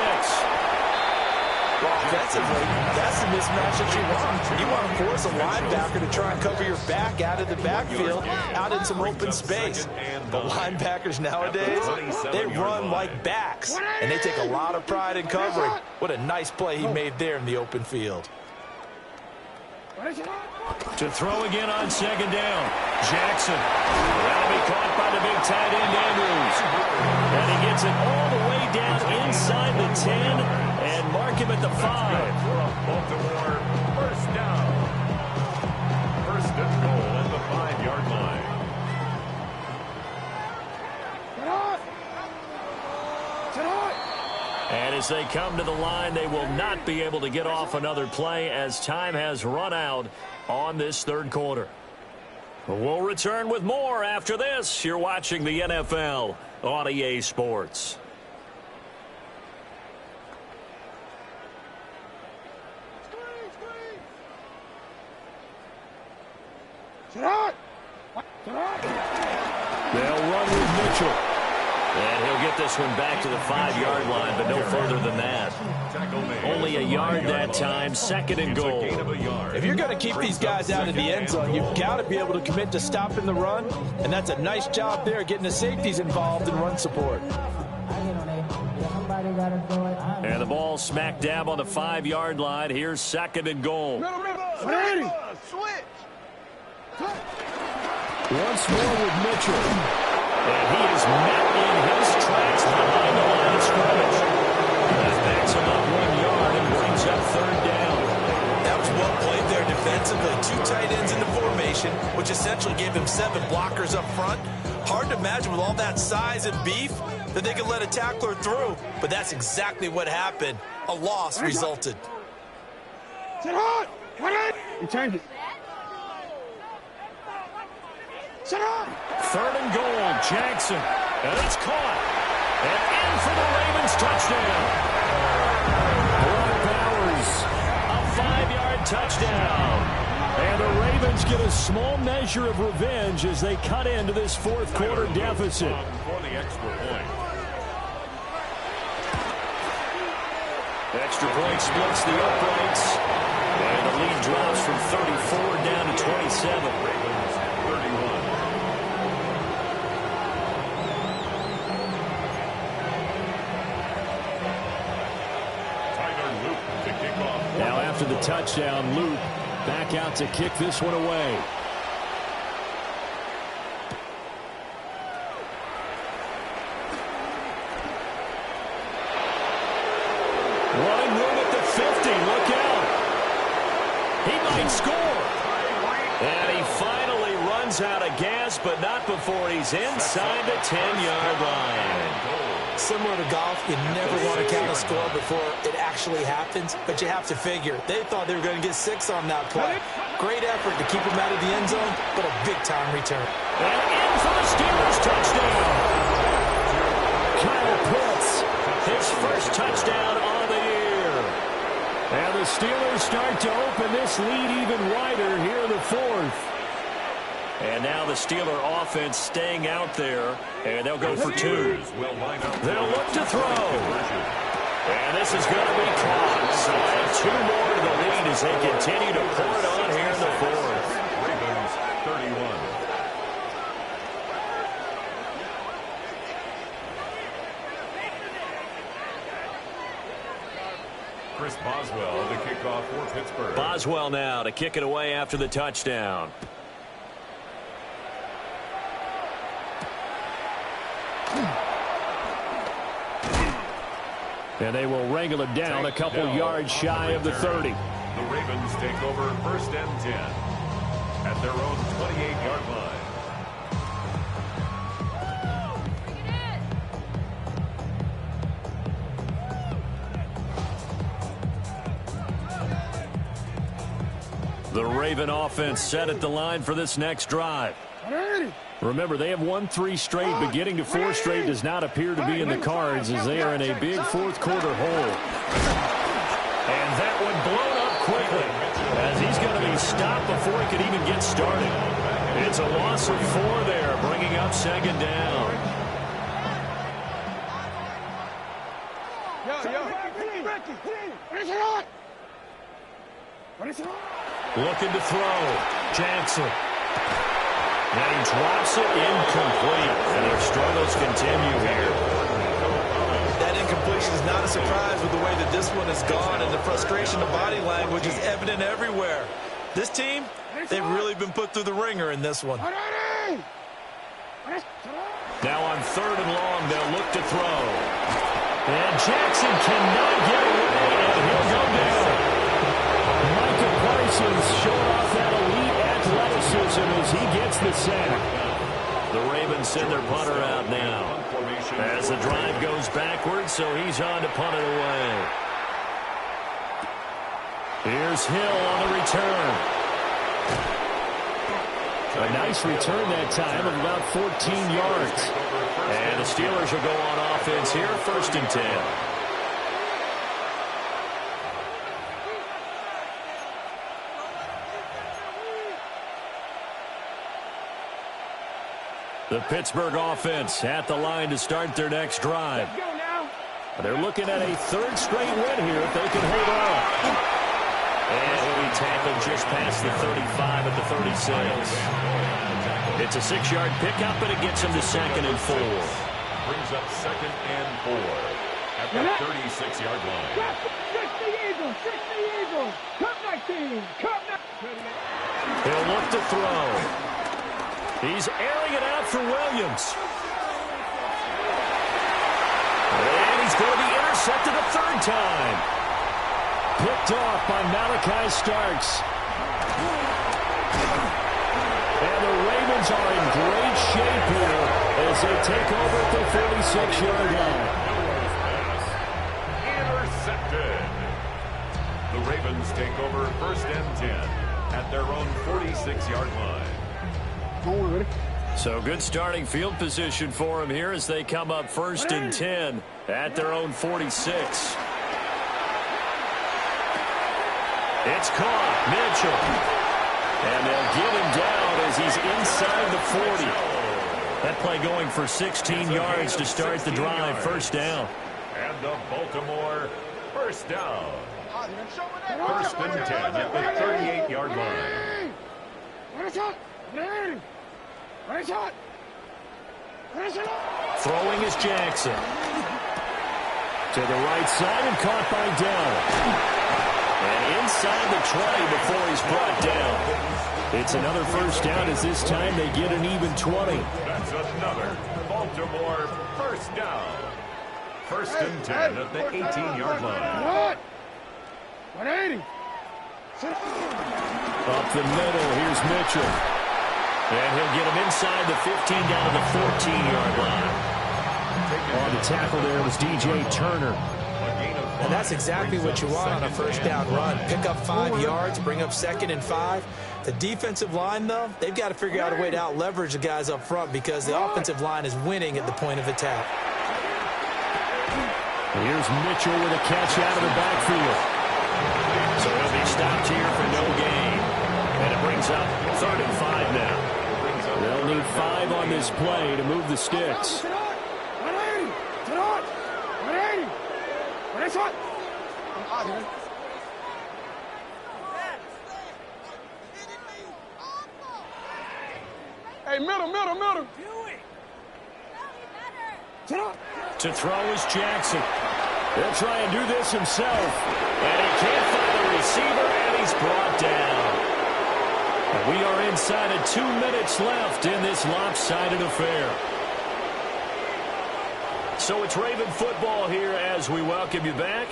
Well, offensively, that's the mismatch that you want. You want to force a linebacker to try and cover your back out of the backfield, out in some open space. But linebackers nowadays, they run like backs, and they take a lot of pride in covering. What a nice play he made there in the open field. To throw again on 2nd down. Jackson. That'll be caught by the big tight end, Andrews. And he gets it all the way down inside the 10 and mark him at the 5. Baltimore first down. 1st and goal at the 5-yard line. And as they come to the line, they will not be able to get off another play as time has run out on this 3rd quarter. We'll return with more after this. You're watching the NFL on EA Sports. They'll run with Mitchell. And he'll get this one back to the 5-yard line, but no further than that. Only a yard that time, 2nd and goal. If you're going to keep these guys out of the end zone, you've got to be able to commit to stopping the run, and that's a nice job there, getting the safeties involved in run support. And the ball smack dab on the 5-yard line. Here's 2nd and goal. Once more with Mitchell. And he is met in his tracks behind the line of scrimmage. That backs him up 1 yard and brings up 3rd down. That was well played there defensively. 2 tight ends in the formation, which essentially gave him 7 blockers up front. Hard to imagine with all that size and beef, that they could let a tackler through, but that's exactly what happened. A loss resulted. Sit hard. You change it. Sit hard. 3rd and goal, Jackson. And it's caught. And in for the Ravens touchdown. Brock Bowers, a 5-yard touchdown. And the Ravens get a small measure of revenge as they cut into this 4th quarter deficit. For the extra point. Extra point splits the uprights. And the lead drops from 34 down to 27. Ravens 31. Tyler Luke to kick off. Now after the touchdown, Luke back out to kick this one away. Running room at the 50. Look out. He might score. And he finally runs out of gas, but not before he's inside the 10-yard line. Similar to golf, you never want to count a score before it actually happens, but you have to figure. They thought they were going to get 6 on that play. Great effort to keep him out of the end zone, but a big-time return. And in for the Steelers touchdown. Kyle Pitts, his first touchdown on the year. And the Steelers start to open this lead even wider here in the 4th. And now the Steeler offense staying out there, and they'll go for 2. They'll look to throw. And this is going to be caught. So add 2 more to the lead as they continue to pour it on here in the 4th. Ravens 31. Chris Boswell to kick off for Pittsburgh. Boswell now to kick it away after the touchdown. And they will wrangle it down a couple yards shy of the 30. The Ravens take over 1st and 10 at their own 28-yard line. The Raven offense set at the line for this next drive. Remember, they have won 3 straight, but getting to 4 straight does not appear to be in the cards as they are in a big 4th quarter hole. And that one blown up quickly as he's going to be stopped before he could even get started. It's a loss of 4 there, bringing up 2nd down. Looking to throw. Jackson. And he drops it incomplete. And their struggles continue here. That incompletion is not a surprise with the way that this one has gone, and the frustration of body language is evident everywhere. This team, they've really been put through the ringer in this one. Now on 3rd and long, they'll look to throw. And Jackson cannot get away, and he'll go down. Micah Parsons showing off that elite athleticism as he gets the sack. The Ravens send their punter out now as the drive goes backwards, so he's on to punt it away. Here's Hill on the return. A nice return that time of about 14 yards. And the Steelers will go on offense here, 1st and 10. The Pittsburgh offense at the line to start their next drive. They're looking at a 3rd straight win here if they can hold on. And he'll be tackled just past the 35 at the 36. It's a 6-yard pickup, and it gets him to 2nd and 4. Brings up 2nd and 4 at the 36-yard line. 60 Eagles, 60 Eagles. Cup 19, Cup 19. He'll look to throw. He's airing it out for Williams. And he's going to be intercepted a 3rd time. Picked off by Malachi Starks. And the Ravens are in great shape here as they take over at the 46-yard line. Intercepted. The Ravens take over 1st and 10 at their own 46-yard line. So good starting field position for them here as they come up 1st and 10 at their own 46. It's caught. Mitchell. And they'll get him down as he's inside the 40. That play going for 16 yards to start the drive. 1st down. And the Baltimore 1st down. 1st and 10 at the 38-yard line. Throwing is Jackson. To the right side and caught by Dell. And inside the 20 before he's brought down. It's another 1st down as this time they get an even 20. That's another Baltimore 1st down. 1st and 10 at the 18-yard line. 180. Up the middle, here's Mitchell. And he'll get him inside the 15 down to the 14-yard line. On the tackle there was DJ Turner. And that's exactly what you want on a 1st down run. Pick up 5 yards, bring up 2nd and 5. The defensive line, though, they've got to figure out a way to out-leverage the guys up front because the offensive line is winning at the point of attack. Here's Mitchell with a catch out of the backfield. So he'll be stopped here for no gain. And it brings up 3rd and 5 now. They'll need 5 on this play to move the sticks. Hey, middle. To throw is Jackson. He'll try and do this himself. And he can't find a receiver, and he's brought down. And we are inside of 2 minutes left in this lopsided affair. So it's Raven football here as we welcome you back.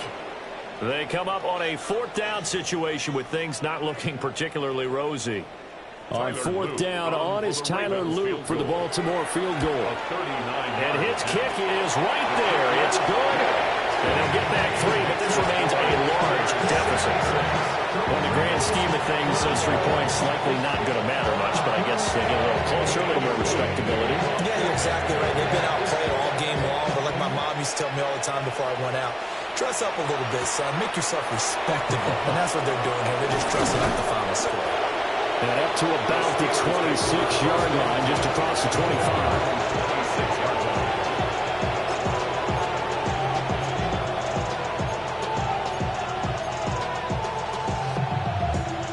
They come up on a 4th down situation with things not looking particularly rosy. On 4th down, on is Tyler Luke for the Baltimore field goal. And his kick is right there. It's good. And they'll get back 3, but this remains a large deficit. In the grand scheme of things, those 3 points likely not going to matter much, but I guess they get a little closer, a little more respectability. Yeah, you're exactly right. They've been outplayed all game long, but like my mom used to tell me all the time before I went out, dress up a little bit, son. Make yourself respectable. And that's what they're doing here. They're just dressing up the final score. And up to about the 26-yard line, just across the 25.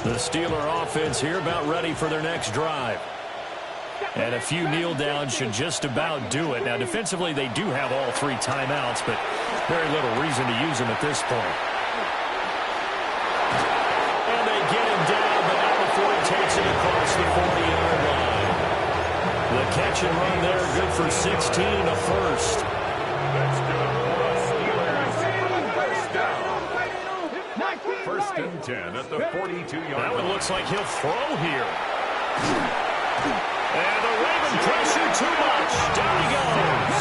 The Steeler offense here about ready for their next drive. And a few kneel downs should just about do it. Now, defensively, they do have all 3 timeouts, but very little reason to use them at this point. And they get him down, but not before he takes it across the 40-yard line. The catch and run there, good for 16 and a 1st. That's good for the Steelers. 1st down. 1st and 10 at the 42-yard line. That one looks like he'll throw here. And the Raven pressure too much. Down he goes.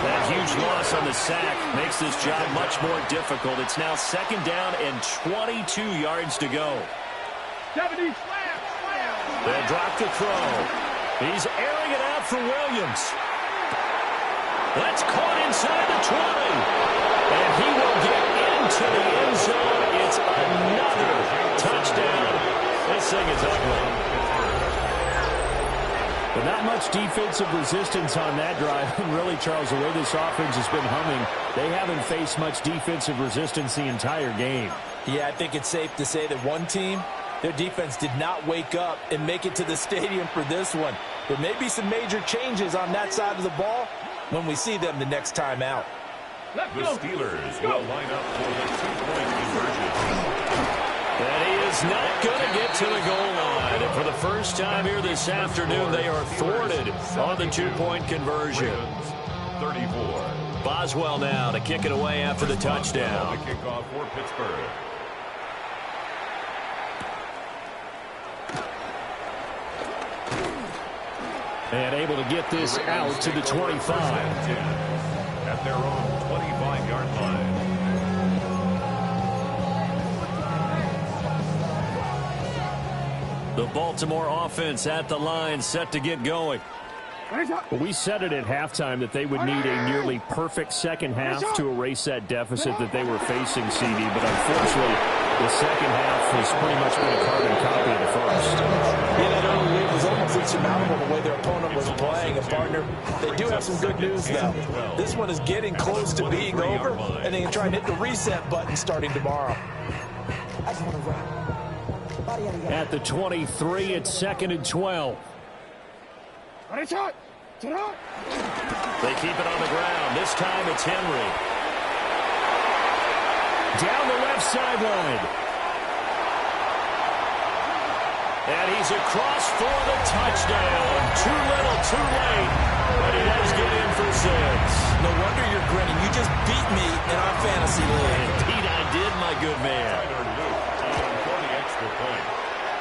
That huge loss on the sack makes this job much more difficult. It's now 2nd down and 22 yards to go. 70. They drop the throw. He's airing it out for Williams. That's caught inside the 20. And he will get into the end zone. It's another touchdown. This thing is ugly. But not much defensive resistance on that drive. And really, Charles, the way this offense has been humming, they haven't faced much defensive resistance the entire game. Yeah, I think it's safe to say that one team, their defense did not wake up and make it to the stadium for this one. There may be some major changes on that side of the ball when we see them the next time out. The Steelers will line up for the 2-point conversion. And he is not going to get to the goal line. And for the first time here this afternoon, they are thwarted on the 2-point conversion. Ravens, 34. Boswell now to kick it away after the touchdown. The kickoff for Pittsburgh. And able to get this out to the 25. At their own 25-yard line. The Baltimore offense at the line, set to get going. Well, we said it at halftime that they would need a nearly perfect second half to erase that deficit that they were facing, CD. But unfortunately, the second half has pretty much been a carbon copy of the first. Yeah, that early lead was almost insurmountable the way their opponent was playing. And, partner, they do have some good news, though. This one is getting close to being over, and they can try and hit the reset button starting tomorrow. At the 23, it's 2nd and 12. They keep it on the ground. This time it's Henry. Down the left sideline. And he's across for the touchdown. Too little, too late. But he does get in for 6. No wonder you're grinning. You just beat me in our fantasy league. Indeed I did, my good man.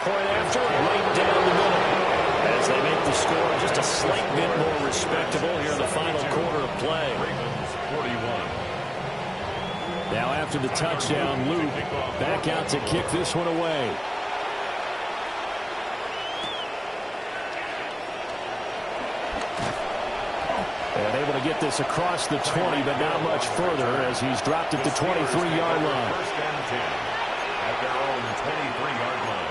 Point after, right down the middle. As they make the score just a slight bit more respectable here in the final quarter of play. Now after the touchdown, Luke back out to kick this one away. And able to get this across the 20, but not much further as he's dropped at the 23-yard line. First and 10 at their own 23-yard line.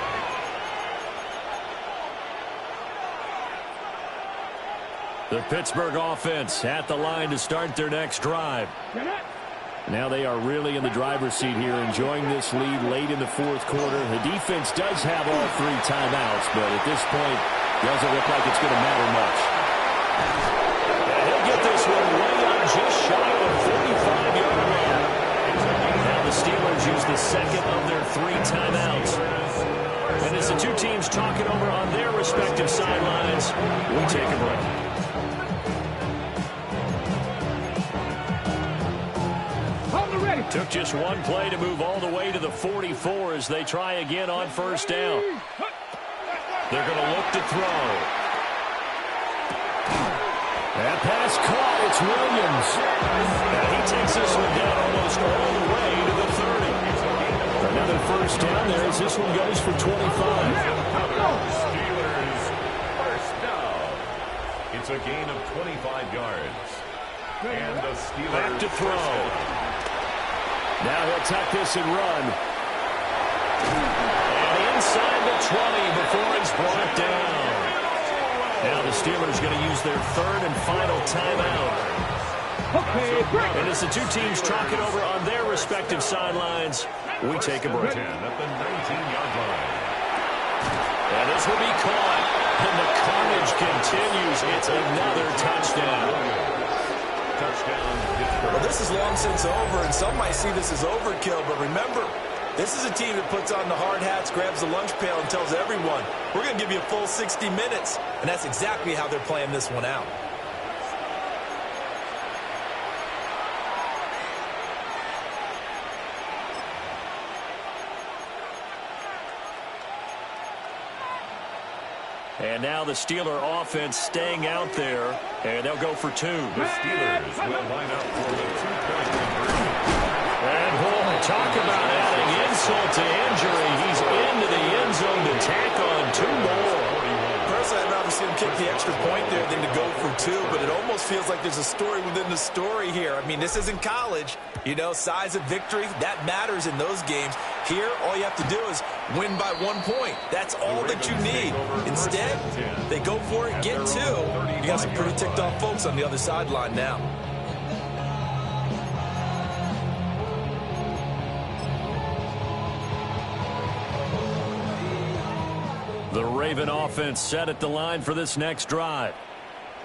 The Pittsburgh offense at the line to start their next drive. Now they are really in the driver's seat here, enjoying this lead late in the fourth quarter. The defense does have all 3 timeouts, but at this point, doesn't look like it's going to matter much. And he'll get this one way up just shy of the 45-yard line. Now the Steelers use the second of their 3 timeouts. And as the two teams talk it over on their respective sidelines, we take a break. Took just one play to move all the way to the 44 as they try again on first down. They're going to look to throw. That pass caught. It's Williams. And he takes this one down almost all the way to the 30. Another first down there as this one goes for 25. Steelers first down. It's a gain of 25 yards. And the Steelers back to throw. Now he'll tuck this and run. And inside the 20 before he's brought down. Now the Steelers going to use their 3rd and final timeout. And as the two teams talk it over on their respective sidelines, we take a break. 10 at the 19-yard line. And this will be caught. And the carnage continues. It's another touchdown. Well, this is long since over, and some might see this as overkill, but remember, this is a team that puts on the hard hats, grabs the lunch pail, and tells everyone, we're going to give you a full 60 minutes, and that's exactly how they're playing this one out. And now the Steeler offense staying out there, and they'll go for 2. The Steelers will line up for the 2-point conversion. And boy, talk about adding insult to injury. He's into the end zone to tack on 2 more. Personally, I'd rather see him kick the extra point there than to go for 2, but it almost feels like there's a story within the story here. I mean, this isn't college. You know, size of victory, that matters in those games. Here, all you have to do is win by 1 point. That's all that you need. Instead, they go for it, get 2. You got some pretty ticked off folks on the other sideline now. The Raven offense set at the line for this next drive.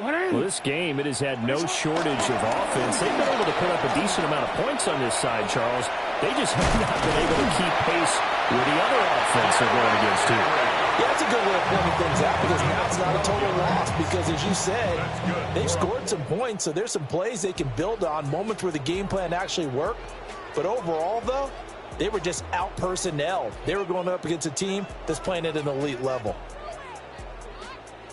Well, this game, it has had no shortage of offense. They've been able to put up a decent amount of points on this side, Charles. They just have not been able to keep pace with the other offense they're going against here. Yeah, that's a good way of pointing things out because now it's not a total loss because, as you said, they've scored some points, so there's some plays they can build on, moments where the game plan actually worked. But overall, though, they were just out-personnel. They were going up against a team that's playing at an elite level.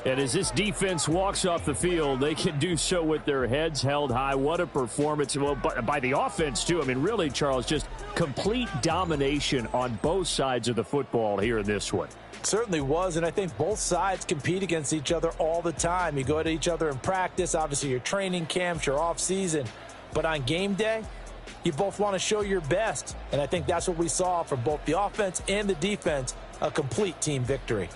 And as this defense walks off the field, they can do so with their heads held high. What a performance. Well, by the offense, too. I mean, really, Charles, just complete domination on both sides of the football here in this one. Certainly was, and I think both sides compete against each other all the time. You go at each other in practice, obviously your training camps, your off-season. But on game day, you both want to show your best. And I think that's what we saw from both the offense and the defense, a complete team victory.